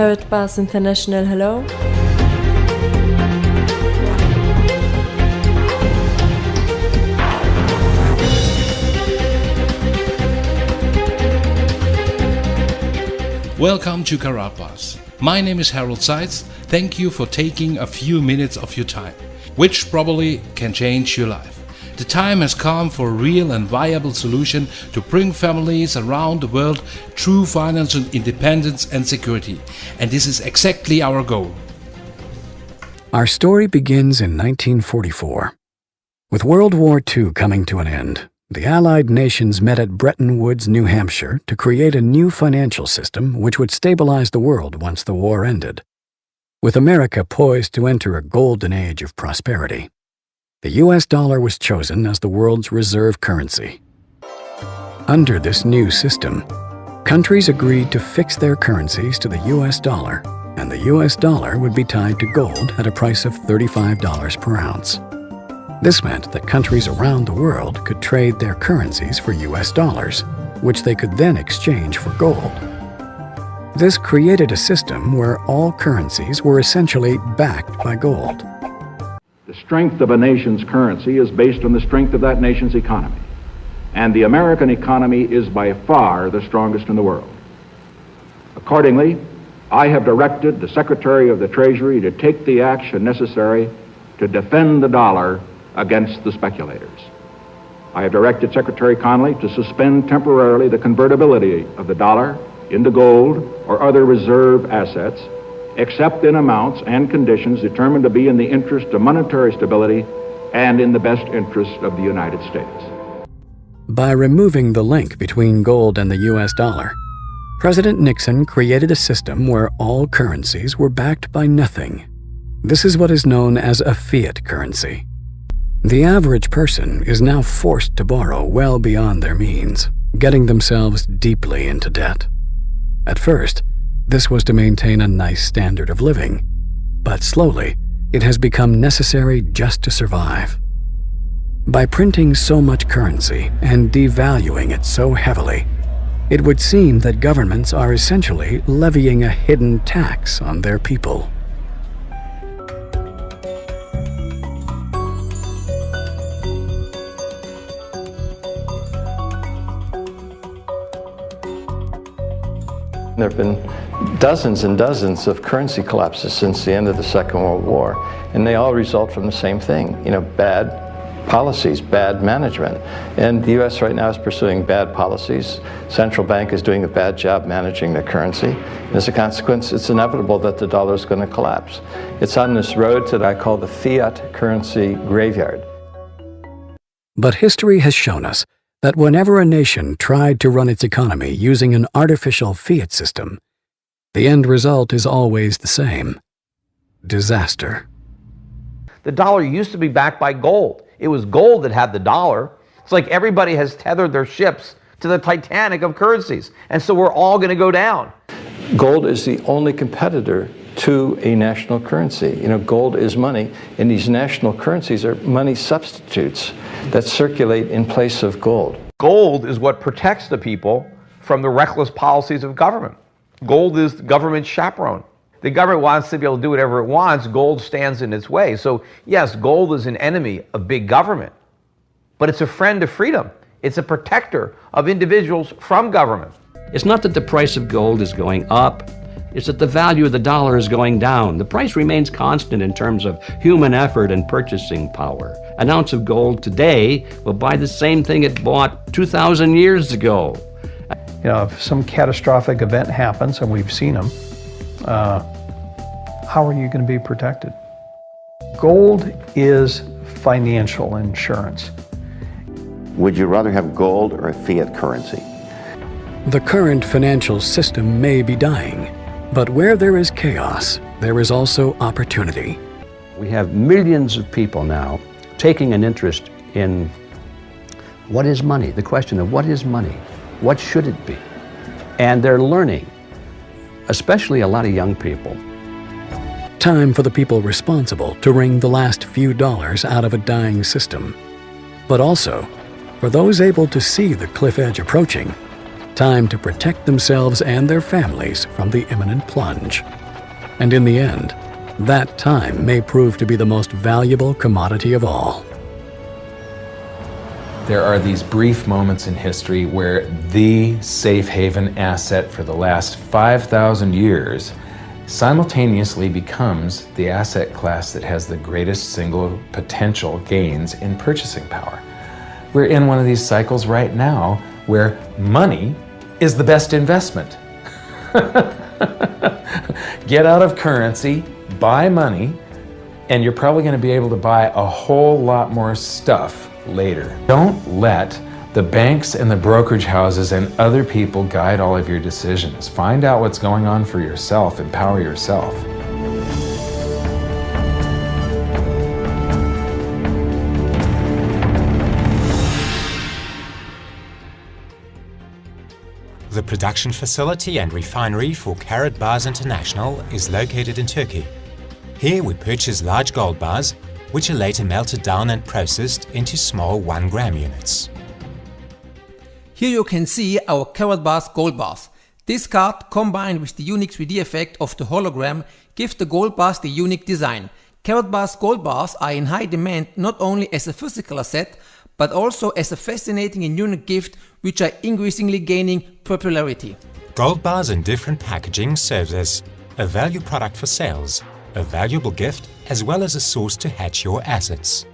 KARATBARS International, hello. Welcome to KARATBARS. My name is Harold Seitz. Thank you for taking a few minutes of your time, which probably can change your life. The time has come for a real and viable solution to bring families around the world true financial independence and security. And this is exactly our goal. Our story begins in 1944. With World War II coming to an end, the Allied nations met at Bretton Woods, New Hampshire, to create a new financial system which would stabilize the world once the war ended. With America poised to enter a golden age of prosperity, the U.S. dollar was chosen as the world's reserve currency. Under this new system, countries agreed to fix their currencies to the U.S. dollar, and the U.S. dollar would be tied to gold at a price of $35 per ounce. This meant that countries around the world could trade their currencies for U.S. dollars, which they could then exchange for gold. This created a system where all currencies were essentially backed by gold. The strength of a nation's currency is based on the strength of that nation's economy. And the American economy is by far the strongest in the world. Accordingly, I have directed the Secretary of the Treasury to take the action necessary to defend the dollar against the speculators. I have directed Secretary Connally to suspend temporarily the convertibility of the dollar into gold or other reserve assets, except in amounts and conditions determined to be in the interest of monetary stability and in the best interest of the United States. By removing the link between gold and the U.S. dollar, President Nixon created a system where all currencies were backed by nothing. This is what is known as a fiat currency. The average person is now forced to borrow well beyond their means, getting themselves deeply into debt. At first, this was to maintain a nice standard of living, but slowly, it has become necessary just to survive. By printing so much currency and devaluing it so heavily, it would seem that governments are essentially levying a hidden tax on their people. There have been dozens and dozens of currency collapses since the end of the Second World War, and they all result from the same thing, bad policies, bad management. And the U.S. right now is pursuing bad policies. Central bank is doing a bad job managing the currency. And as a consequence, it's inevitable that the dollar is going to collapse. It's on this road that I call the fiat currency graveyard. But history has shown us that whenever a nation tried to run its economy using an artificial fiat system, the end result is always the same: disaster. The dollar used to be backed by gold. It was gold that had the dollar. It's like everybody has tethered their ships to the Titanic of currencies, and so we're all going to go down. Gold is the only competitor to a national currency. Gold is money, and these national currencies are money substitutes that circulate in place of gold. Gold is what protects the people from the reckless policies of government. Gold is the government's chaperone. The government wants to be able to do whatever it wants. Gold stands in its way. So yes, gold is an enemy of big government, but it's a friend of freedom. It's a protector of individuals from government. It's not that the price of gold is going up. It's that the value of the dollar is going down. The price remains constant in terms of human effort and purchasing power. An ounce of gold today will buy the same thing it bought 2,000 years ago. If some catastrophic event happens, and we've seen them, how are you going to be protected? Gold is financial insurance. Would you rather have gold or a fiat currency? The current financial system may be dying, but where there is chaos, there is also opportunity. We have millions of people now taking an interest in what is money, the question of what is money, what should it be? And they're learning, especially a lot of young people. Time for the people responsible to wring the last few dollars out of a dying system, but also for those able to see the cliff edge approaching time to protect themselves and their families from the imminent plunge. And in the end, that time may prove to be the most valuable commodity of all. There are these brief moments in history where the safe haven asset for the last 5,000 years simultaneously becomes the asset class that has the greatest single potential gains in purchasing power. We're in one of these cycles right now where money is the best investment. Get out of currency, buy money, and you're probably going to be able to buy a whole lot more stuff later. Don't let the banks and the brokerage houses and other people guide all of your decisions. Find out what's going on for yourself. Empower yourself. The production facility and refinery for KARATBARS International is located in Turkey. Here we purchase large gold bars, which are later melted down and processed into small 1 gram units. Here you can see our KARATBARS gold bars. This card, combined with the unique 3D effect of the hologram, gives the gold bars the unique design. KARATBARS gold bars are in high demand not only as a physical asset, but also as a fascinating and unique gift which are increasingly gaining popularity. Gold bars in different packaging serves as a value product for sales, a valuable gift, as well as a source to hedge your assets.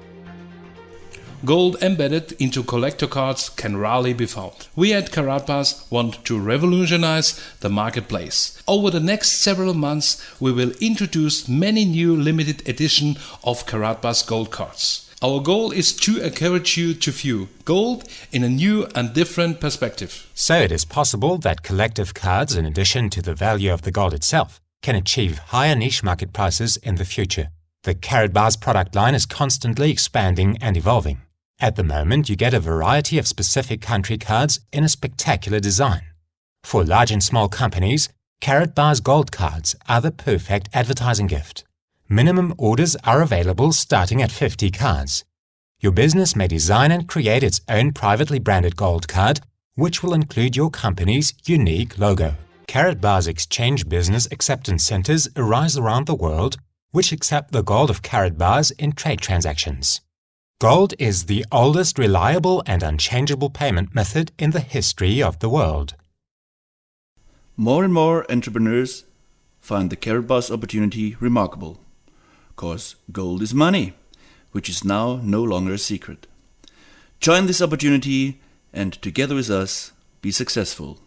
Gold embedded into collector cards can rarely be found. We at KARATBARS want to revolutionize the marketplace. Over the next several months we will introduce many new limited edition of KARATBARS gold cards. Our goal is to encourage you to view gold in a new and different perspective. So it is possible that collective cards, in addition to the value of the gold itself, can achieve higher niche market prices in the future. The KARATBARS product line is constantly expanding and evolving. At the moment, you get a variety of specific country cards in a spectacular design. For large and small companies, KARATBARS gold cards are the perfect advertising gift. Minimum orders are available starting at 50 cards. Your business may design and create its own privately branded gold card, which will include your company's unique logo. KARATBARS exchange business acceptance centers arise around the world, which accept the gold of KARATBARS in trade transactions. Gold is the oldest reliable and unchangeable payment method in the history of the world. More and more entrepreneurs find the KARATBARS opportunity remarkable, because gold is money, which is now no longer a secret. Join this opportunity and together with us, be successful.